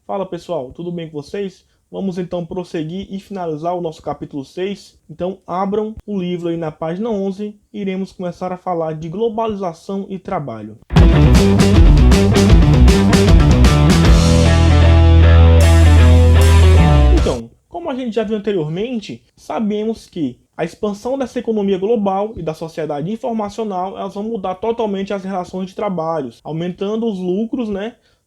Fala pessoal, tudo bem com vocês? Vamos então prosseguir e finalizar o nosso capítulo 6. Então abram o livro aí na página 11 e iremos começar a falar de globalização e trabalho. Então, como a gente já viu anteriormente, sabemos que a expansão dessa economia global e da sociedade informacional, elas vão mudar totalmente as relações de trabalho, aumentando os lucros,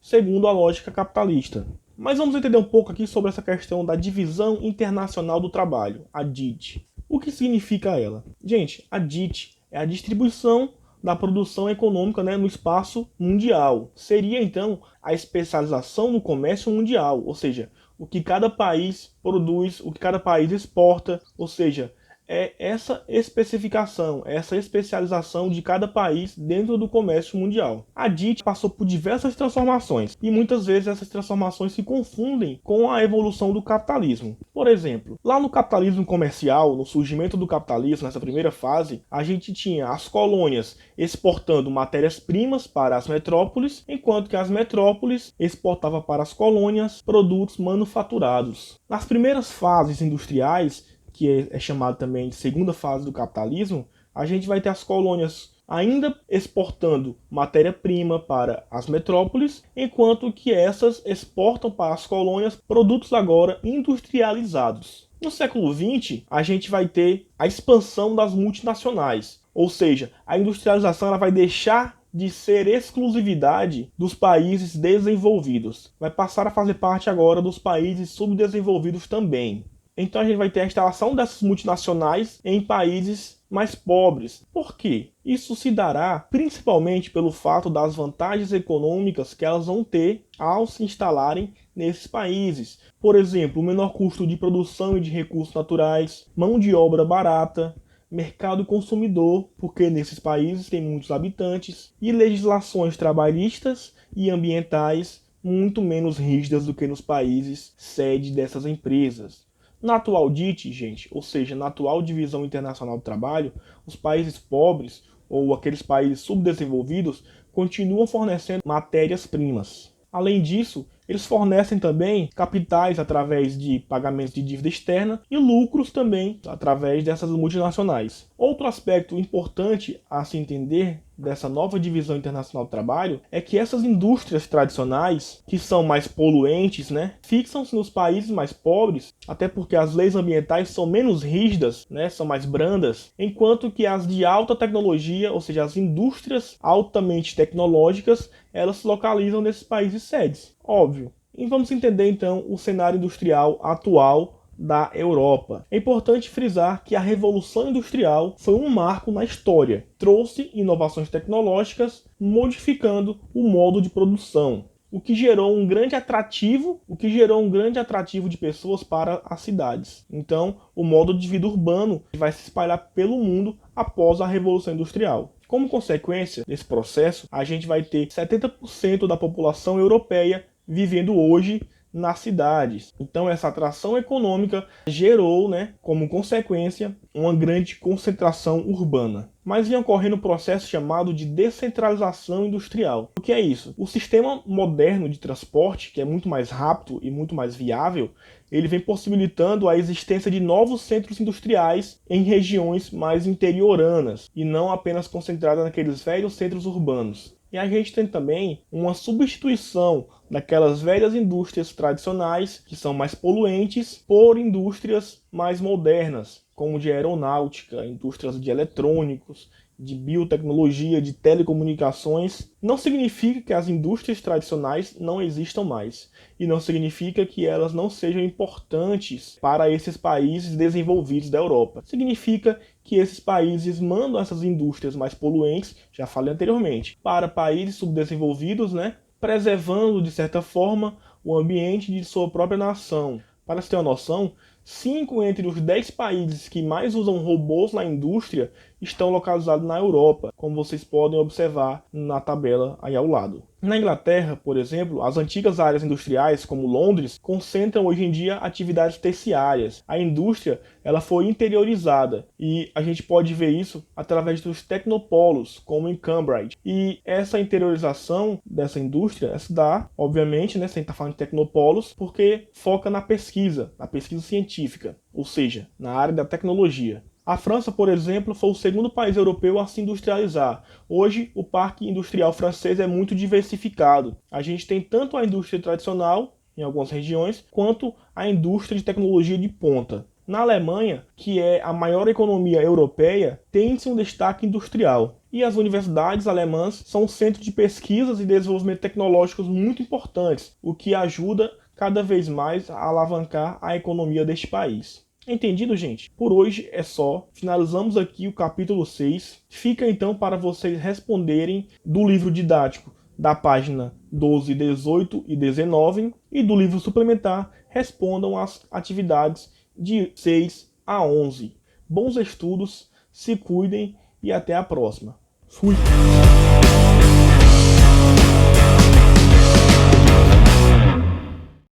segundo a lógica capitalista. Mas vamos entender um pouco aqui sobre essa questão da divisão internacional do trabalho, a DIT. O que significa ela? Gente, a DIT é a distribuição da produção econômica, no espaço mundial. Seria então a especialização no comércio mundial, ou seja, o que cada país produz, o que cada país exporta, ou seja, é essa especificação, essa especialização de cada país dentro do comércio mundial. A DIT passou por diversas transformações e muitas vezes essas transformações se confundem com a evolução do capitalismo. Por exemplo, lá no capitalismo comercial, no surgimento do capitalismo, nessa primeira fase, a gente tinha as colônias exportando matérias-primas para as metrópoles, enquanto que as metrópoles exportavam para as colônias produtos manufaturados. Nas primeiras fases industriais, que é chamado também de segunda fase do capitalismo, a gente vai ter as colônias ainda exportando matéria-prima para as metrópoles, enquanto que essas exportam para as colônias produtos agora industrializados. No século XX, a gente vai ter a expansão das multinacionais, ou seja, a industrialização ela vai deixar de ser exclusividade dos países desenvolvidos. Vai passar a fazer parte agora dos países subdesenvolvidos também. Então a gente vai ter a instalação dessas multinacionais em países mais pobres. Por quê? Isso se dará principalmente pelo fato das vantagens econômicas que elas vão ter ao se instalarem nesses países. Por exemplo, o menor custo de produção e de recursos naturais, mão de obra barata, mercado consumidor, porque nesses países tem muitos habitantes, e legislações trabalhistas e ambientais muito menos rígidas do que nos países sede dessas empresas. Na atual DIT, gente, ou seja, na atual Divisão Internacional do Trabalho, os países pobres ou aqueles países subdesenvolvidos continuam fornecendo matérias-primas. Além disso, eles fornecem também capitais através de pagamentos de dívida externa e lucros também através dessas multinacionais. Outro aspecto importante a se entender dessa nova divisão internacional do trabalho é que essas indústrias tradicionais, que são mais poluentes, fixam-se nos países mais pobres, até porque as leis ambientais são menos rígidas, são mais brandas, enquanto que as de alta tecnologia, ou seja, as indústrias altamente tecnológicas, elas se localizam nesses países sedes. Óbvio. E vamos entender então o cenário industrial atual da Europa. É importante frisar que a Revolução Industrial foi um marco na história. Trouxe inovações tecnológicas, modificando o modo de produção, o que gerou um grande atrativo de pessoas para as cidades. Então, o modo de vida urbano vai se espalhar pelo mundo após a Revolução Industrial. Como consequência desse processo, a gente vai ter 70% da população europeia vivendo hoje nas cidades. Então essa atração econômica gerou, como consequência, uma grande concentração urbana. Mas vinha ocorrendo um processo chamado de descentralização industrial. O que é isso? O sistema moderno de transporte, que é muito mais rápido e muito mais viável, ele vem possibilitando a existência de novos centros industriais em regiões mais interioranas e não apenas concentradas naqueles velhos centros urbanos. E a gente tem também uma substituição daquelas velhas indústrias tradicionais, que são mais poluentes, por indústrias mais modernas, como de aeronáutica, indústrias de eletrônicos, de biotecnologia, de telecomunicações. Não significa que as indústrias tradicionais não existam mais. E não significa que elas não sejam importantes para esses países desenvolvidos da Europa. Significa que esses países mandam essas indústrias mais poluentes, já falei anteriormente, para países subdesenvolvidos, preservando, de certa forma, o ambiente de sua própria nação. Para se ter uma noção, 5 entre os 10 países que mais usam robôs na indústria estão localizados na Europa, como vocês podem observar na tabela aí ao lado. Na Inglaterra, por exemplo, as antigas áreas industriais, como Londres, concentram hoje em dia atividades terciárias. A indústria ela foi interiorizada e a gente pode ver isso através dos tecnopolos, como em Cambridge. E essa interiorização dessa indústria se dá, obviamente, né, sem estar falando de tecnopolos, porque foca na pesquisa científica, ou seja, na área da tecnologia. A França, por exemplo, foi o segundo país europeu a se industrializar. Hoje, o parque industrial francês é muito diversificado. A gente tem tanto a indústria tradicional, em algumas regiões, quanto a indústria de tecnologia de ponta. Na Alemanha, que é a maior economia europeia, tem-se um destaque industrial. E as universidades alemãs são centros de pesquisas e desenvolvimento tecnológicos muito importantes, o que ajuda cada vez mais a alavancar a economia deste país. Entendido, gente? Por hoje é só. Finalizamos aqui o capítulo 6. Fica então para vocês responderem do livro didático da página 12, 18 e 19 e do livro suplementar respondam as atividades de 6 a 11. Bons estudos, se cuidem e até a próxima. Fui!